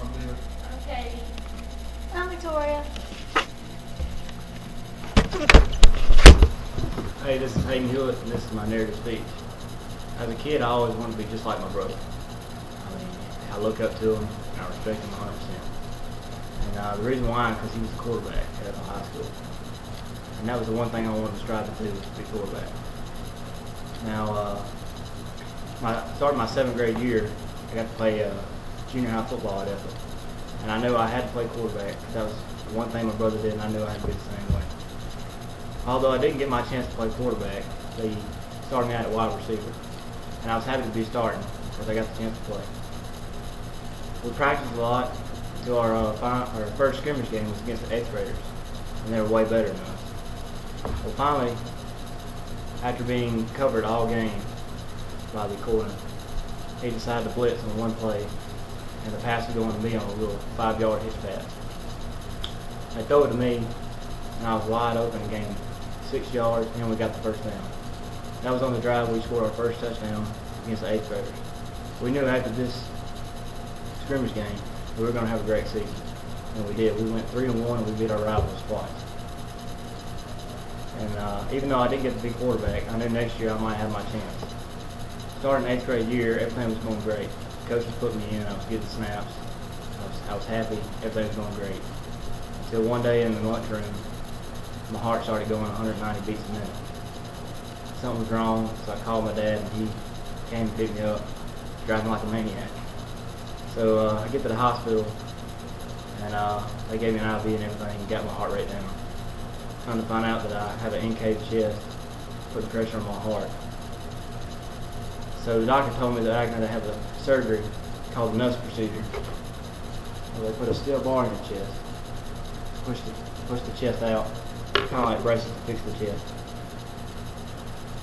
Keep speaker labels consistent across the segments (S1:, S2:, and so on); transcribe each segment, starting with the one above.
S1: Okay. I'm Victoria.
S2: Hey, this is Hayden Hulett, and this is my narrative speech. As a kid, I always wanted to be just like my brother. I look up to him, and I respect him 100%. And the reason why is because he was the quarterback at my high school. And that was the one thing I wanted to strive to do, was to be quarterback. Now, starting my 7th grade year, I got to play junior high football at Ethel. And I knew I had to play quarterback, because that was the one thing my brother did, and I knew I had to be the same way. Although I didn't get my chance to play quarterback, they started me out at wide receiver. And I was happy to be starting, because I got the chance to play. We practiced a lot until our first scrimmage game was against the 8th graders, and they were way better than us. Well, finally, after being covered all game by the corner, he decided to blitz on one play, and the pass was going to me on a little 5-yard hitch pass. They threw it to me, and I was wide open and gained 6 yards, and we got the first down. That was on the drive we scored our first touchdown against the 8th graders. We knew after this scrimmage game we were going to have a great season, and we did. We went 3-1, and we beat our rivals twice. And even though I didn't get to be quarterback, I knew next year I might have my chance. Starting 8th grade year, everything was going great. Coaches put me in, I was getting snaps, I was happy, everything was going great. Until one day in the lunchroom, my heart started going 190 beats a minute. Something was wrong, so I called my dad, and he came and picked me up, driving like a maniac. So I get to the hospital, and they gave me an IV and everything, and got my heart rate down. Trying to find out that I have an incaved chest, putting pressure on my heart. So the doctor told me that I had to have a surgery called the Nuss procedure. So they put a steel bar in your chest, push the chest out, kind of like braces to fix the chest.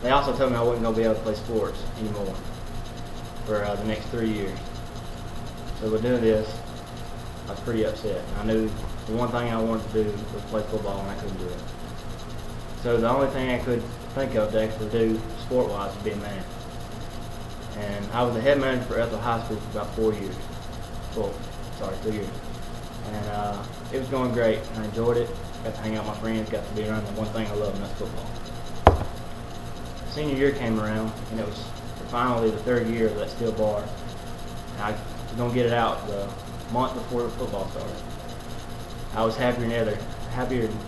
S2: They also told me I wasn't going to be able to play sports anymore for the next 3 years. So with doing this, I was pretty upset. I knew the one thing I wanted to do was play football, and I couldn't do it. So the only thing I could think of to actually do sport-wise was be a man. And I was the head manager for Ethel High School for about 4 years. 2 years. And it was going great. I enjoyed it. Got to hang out with my friends, got to be around the one thing I love, and that's football. Senior year came around, and it was finally the 3rd year of that steel bar. And I was going to get it out the month before the football started. I was happier than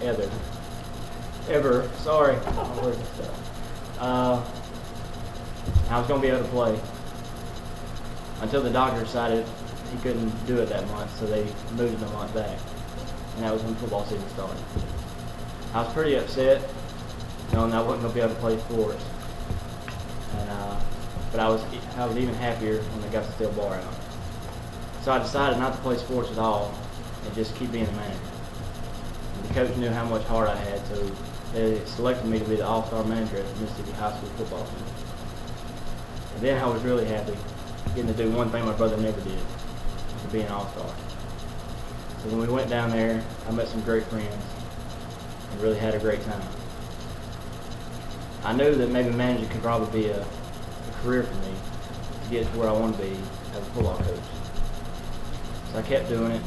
S2: ever. Sorry, my words and stuff. I was going to be able to play until the doctor decided he couldn't do it that month, so they moved it a month back, and that was when football season started. I was pretty upset, knowing I wasn't going to be able to play sports, but I was even happier when they got the steel bar out. So I decided not to play sports at all and just keep being a manager. And the coach knew how much heart I had, so they selected me to be the all-star manager at the Mississippi High School football team. And then I was really happy, getting to do one thing my brother never did, to be an all-star. So when we went down there, I met some great friends and really had a great time. I knew that maybe managing could probably be a career for me to get to where I want to be as a football coach. So I kept doing it,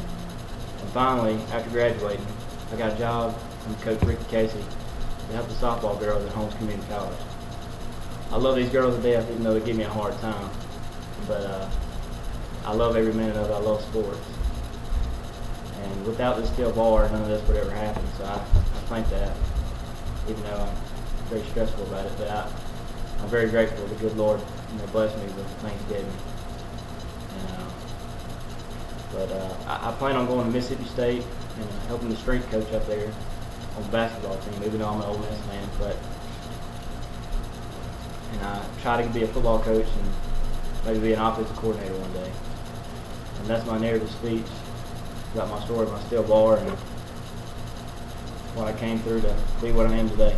S2: and finally, after graduating, I got a job from Coach Ricky Casey to help the softball girls at Holmes Community College. I love these girls to death, even though they give me a hard time. But I love every minute of it. I love sports. And without this steel bar, none of this would ever happen. So I think that, even though I'm very stressful about it, but I'm very grateful the good Lord blessed me with the things He gave me. But I plan on going to Mississippi State and helping the strength coach up there on the basketball team, even though I'm an Ole Miss man. And I try to be a football coach and maybe be an offensive coordinator one day. And that's my narrative speech about my story, my steel bar, and what I came through to be what I am today.